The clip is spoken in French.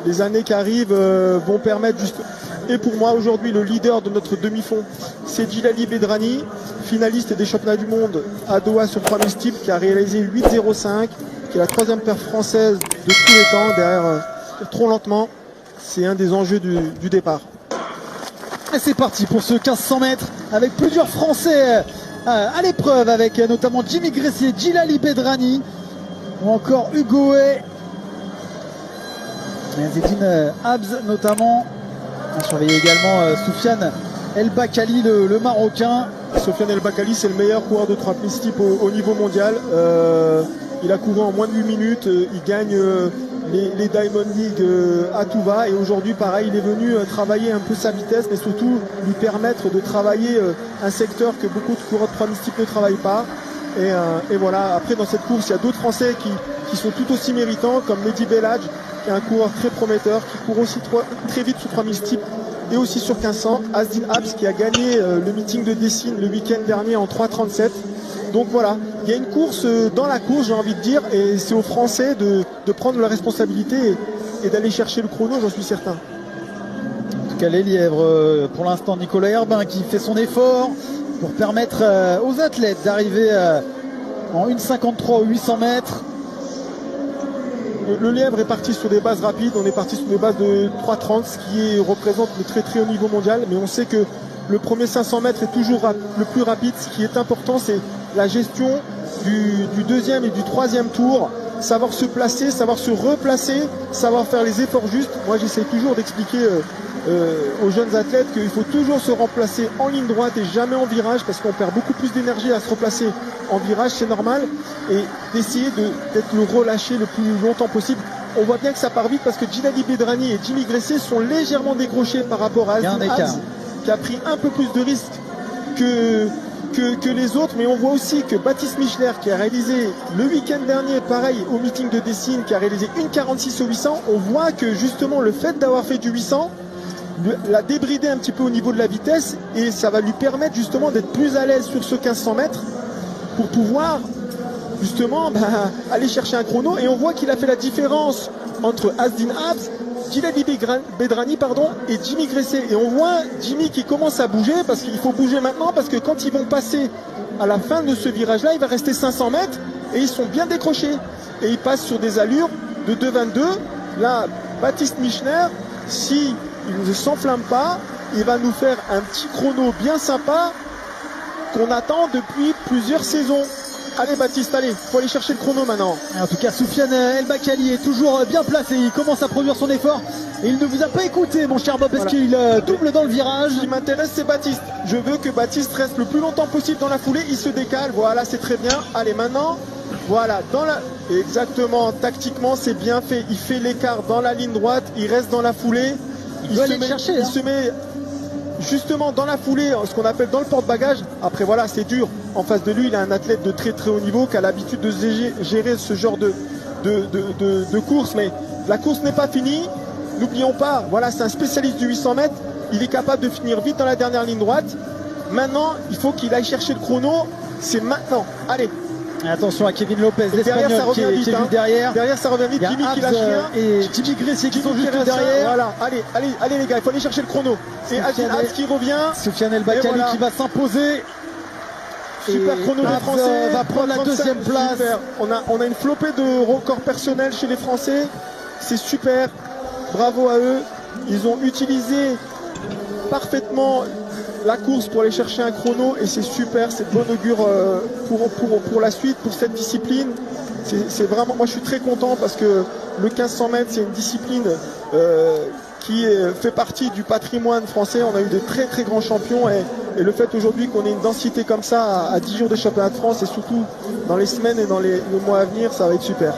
Les années qui arrivent vont permettre juste. Et pour moi aujourd'hui le leader de notre demi-fond c'est Djilali Bedrani, finaliste des championnats du monde à Doha sur 3000 steeple, qui a réalisé 8,05, qui est la troisième paire française de tous les temps derrière Trop Lentement. C'est un des enjeux du départ. Et c'est parti pour ce 1500 mètres avec plusieurs Français à l'épreuve, avec notamment Jimmy Gressier, Djilali Bedrani ou encore Hugo Hay, Zedine Habs notamment. On surveille également Soufiane El Bakkali, le Marocain. Soufiane El Bakkali, c'est le meilleur coureur de 3000 steeple au niveau mondial. Il a couru en moins de 8 minutes. Il gagne les Diamond League à tout va. Et aujourd'hui, pareil, il est venu travailler un peu sa vitesse, mais surtout lui permettre de travailler un secteur que beaucoup de coureurs de 3000 steeple ne travaillent pas. Et voilà, après dans cette course, il y a d'autres Français qui sont tout aussi méritants, comme Mehdi Belhadj, qui est un coureur très prometteur, qui court aussi très vite sur 3000 steeple et aussi sur 1500. Asdin Habs qui a gagné le meeting de Dessine le week-end dernier en 3,37. Donc voilà, il y a une course dans la course, j'ai envie de dire, et c'est aux Français de prendre la responsabilité et d'aller chercher le chrono, j'en suis certain. En tout cas, les lièvres, pour l'instant, Nicolas Herbin qui fait son effort pour permettre aux athlètes d'arriver en 1,53 aux 800 mètres. Le lièvre est parti sur des bases rapides, on est parti sur des bases de 3,30, ce qui représente le très très haut niveau mondial, mais on sait que le premier 500 mètres est toujours le plus rapide. Ce qui est important, c'est la gestion du deuxième et du troisième tour, savoir se placer, savoir se replacer, savoir faire les efforts justes. Moi j'essaie toujours d'expliquer aux jeunes athlètes qu'il faut toujours se remplacer en ligne droite et jamais en virage, parce qu'on perd beaucoup plus d'énergie à se replacer en virage, c'est normal, et d'essayer d'être le relâché le plus longtemps possible. On voit bien que ça part vite parce que Djilali Bedrani et Jimmy Gressier sont légèrement décrochés par rapport à Asdin Habs, qui a pris un peu plus de risques que les autres, mais on voit aussi que Baptiste Michler, qui a réalisé le week-end dernier, pareil, au meeting de Dessine, qui a réalisé 1,46 au 800, on voit que justement le fait d'avoir fait du 800 l'a débridé un petit peu au niveau de la vitesse, et ça va lui permettre justement d'être plus à l'aise sur ce 1500 mètres pour pouvoir justement aller chercher un chrono. Et on voit qu'il a fait la différence entre Asdin Habs, Djilali Bedrani et Jimmy Gressier. Et on voit Jimmy qui commence à bouger, parce qu'il faut bouger maintenant, parce que quand ils vont passer à la fin de ce virage là, il va rester 500 mètres et ils sont bien décrochés et ils passent sur des allures de 2,22. Là, Baptiste Michler, si il ne s'enflamme pas, il va nous faire un petit chrono bien sympa qu'on attend depuis plusieurs saisons. Allez Baptiste, allez, faut aller chercher le chrono maintenant. En tout cas, Soufiane El Bakkali est toujours bien placé, il commence à produire son effort et il ne vous a pas écouté, mon cher Bob, parce qu'il double dans le virage. Ce qui m'intéresse, c'est Baptiste. Je veux que Baptiste reste le plus longtemps possible dans la foulée, il se décale, voilà, c'est très bien. Allez maintenant, voilà, exactement, tactiquement c'est bien fait, il fait l'écart dans la ligne droite, il reste dans la foulée. Il se met justement dans la foulée, ce qu'on appelle dans le porte-bagages. Après voilà, c'est dur. En face de lui, il a un athlète de très très haut niveau qui a l'habitude de gérer ce genre de course. Mais la course n'est pas finie. N'oublions pas, voilà, c'est un spécialiste du 800 mètres. Il est capable de finir vite dans la dernière ligne droite. Maintenant, il faut qu'il aille chercher le chrono. C'est maintenant. Allez. Et attention à Kevin Lopez, l'Espagnol qui est vite, derrière. Derrière, ça revient vite. Jimmy qui lâche rien. Et Jimmy Gressier qui sont juste derrière. Voilà, allez les gars, il faut aller chercher le chrono. Et Asdin Habs qui revient. Soufiane El Bakkali voilà, qui va s'imposer. Super chrono des Français. Va prendre la deuxième place. On a une flopée de records personnels chez les Français. C'est super. Bravo à eux. Ils ont utilisé parfaitement la course pour aller chercher un chrono, et c'est super, c'est de bon augure pour la suite, pour cette discipline. C'est vraiment, moi je suis très content parce que le 1500 mètres c'est une discipline qui fait partie du patrimoine français. On a eu de très très grands champions, et le fait aujourd'hui qu'on ait une densité comme ça à 10 jours des championnats de France, et surtout dans les semaines et dans les mois à venir, ça va être super.